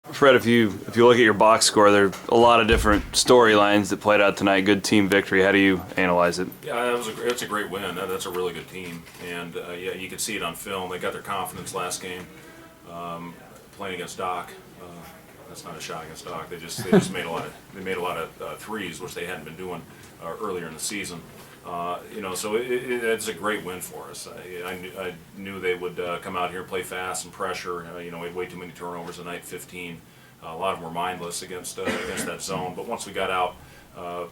Fred, if you look at your box score, there are a lot of different storylines that played out tonight. Good team victory. How do you analyze it? Yeah, it's a great win. That's a really good team, and yeah, you could see it on film. They got their confidence last game, playing against Doc. That's not a shot against Doc. They just made a lot of threes, which they hadn't been doing earlier in the season. So it's a great win for us. I knew they would come out here and play fast and pressure. We had way too many turnovers tonight, 15. A lot of them were mindless against that zone. But once we got out,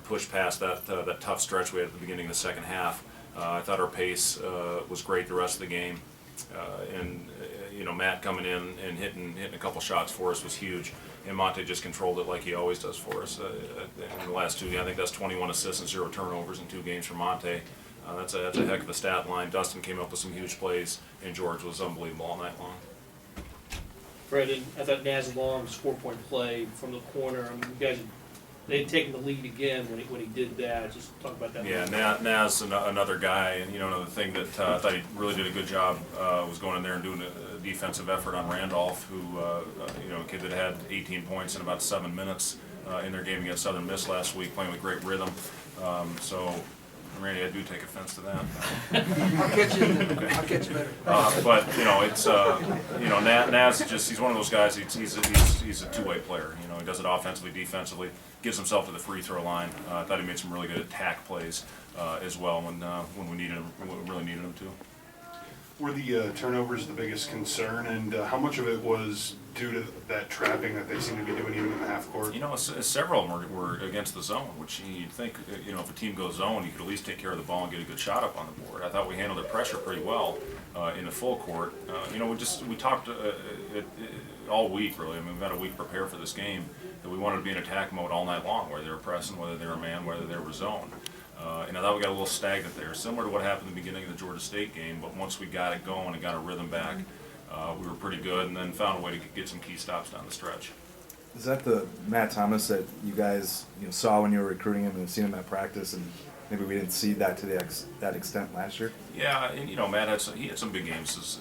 pushed past that tough stretch we had at the beginning of the second half, I thought our pace was great the rest of the game. Matt coming in and hitting a couple shots for us was huge. And Monte just controlled it like he always does for us. In the last 2 games, I think that's 21 assists and 0 turnovers in 2 games for Monte. That's a heck of a stat line. Dustin came up with some huge plays, and George was unbelievable all night long. Fred, I thought Naz Long's 4-point play from the corner. I mean, you guys, they had taken the lead again when he did that. Just talk about that. Yeah, Naz, another guy, and another thing that I thought he really did a good job was going in there and doing a defensive effort on Randolph, who a kid that had 18 points in about 7 minutes in their game against Southern Miss last week, playing with great rhythm. Randy, I do take offense to that. I'll catch you. Okay. I'll catch you better. But it's Naz he's one of those guys. He's a two-way player. He does it offensively, defensively. Gives himself to the free throw line. I thought he made some really good attack plays as well when we needed him. We really needed him to. Were the turnovers the biggest concern, and how much of it was due to that trapping that they seem to be doing even in the half court? Several of them were against the zone, which you'd think, if a team goes zone, you could at least take care of the ball and get a good shot up on the board. I thought we handled the pressure pretty well in the full court. We talked all week, really. I mean, we've had a week to prepare for this game, that we wanted to be in attack mode all night long, whether they were pressing, whether they were man, whether they were zone. I thought we got a little stagnant there, similar to what happened at the beginning of the Georgia State game, but once we got it going and got a rhythm back, we were pretty good, and then found a way to get some key stops down the stretch. Is that the Matt Thomas that you guys saw when you were recruiting him and seen him at practice, and maybe we didn't see that to that extent last year? Yeah, and Matt had some big games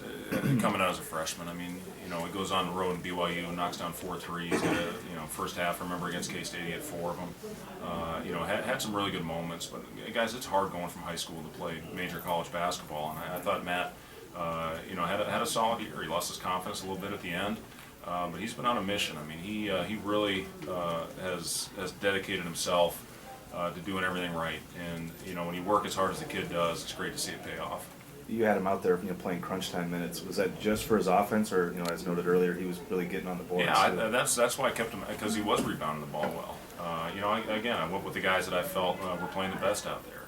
coming out as a freshman. I mean, he goes on the road in BYU and knocks down 4 threes. First half, remember against K-State, he had 4 of them. Had some really good moments. But guys, it's hard going from high school to play major college basketball. And I thought Matt, had a solid year. He lost his confidence a little bit at the end, but he's been on a mission. I mean, he really has dedicated himself to doing everything right. And when you work as hard as the kid does, it's great to see it pay off. You had him out there, playing crunch time minutes. Was that just for his offense, or as noted earlier, he was really getting on the board? Yeah, that's why I kept him, because he was rebounding the ball well. I went with the guys that I felt were playing the best out there,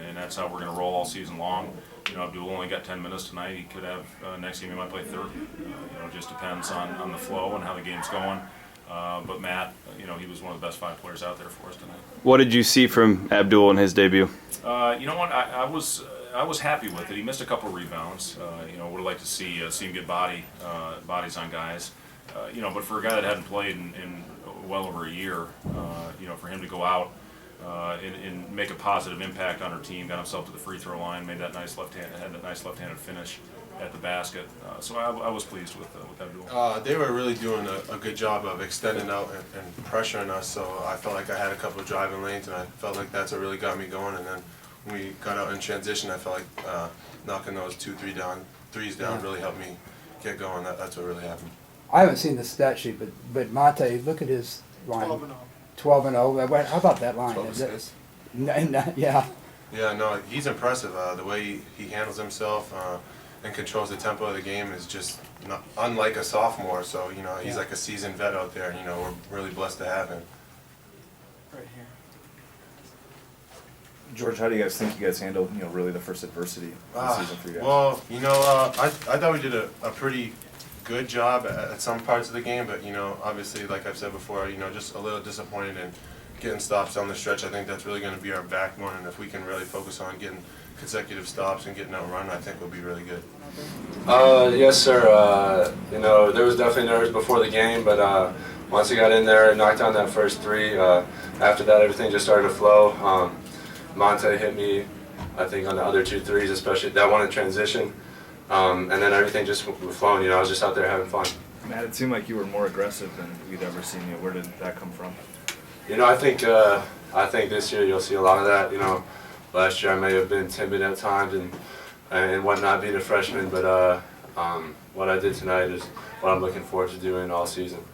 and that's how we're going to roll all season long. Abdul only got 10 minutes tonight. He could have next game he might play 30. It just depends on the flow and how the game's going. But Matt, he was one of the best 5 players out there for us tonight. What did you see from Abdul in his debut? I was happy with it. He missed a couple of rebounds. Would have liked to see him get bodies on guys. But for a guy that hadn't played in well over a year, for him to go out and make a positive impact on our team, got himself to the free throw line, had that nice left-handed finish at the basket. So I was pleased with Abdul. They were really doing a good job of extending out and pressuring us. So I felt like I had a couple of driving lanes, and I felt like that's what really got me going. And then when we got out in transition, I felt like knocking those 2-3 down really helped me get going. That's what really happened. I haven't seen the stat sheet, but Monte, look at his line. 12 and 0. How about that line? 12 assists. Yeah. Yeah, no, he's impressive. The way he handles himself and controls the tempo of the game is just not unlike a sophomore. So he's like a seasoned vet out there. We're really blessed to have him. Right here. George, how do you guys think you guys handled really the first adversity of the season for you guys? Well, I thought we did a pretty good job at some parts of the game, but obviously, like I've said before, just a little disappointed in getting stops down the stretch. I think that's really going to be our backbone, and if we can really focus on getting consecutive stops and getting out run, I think we'll be really good. Yes, sir. There was definitely nerves before the game, but once we got in there and knocked down that first 3, after that everything just started to flow. Monte hit me, I think, on the other 2 threes, especially that one in transition. And then everything just was flowing. I was just out there having fun. Matt, it seemed like you were more aggressive than we'd ever seen you. Where did that come from? You know, I think this year you'll see a lot of that. You know, last year I may have been timid at times and whatnot being a freshman, but what I did tonight is what I'm looking forward to doing all season.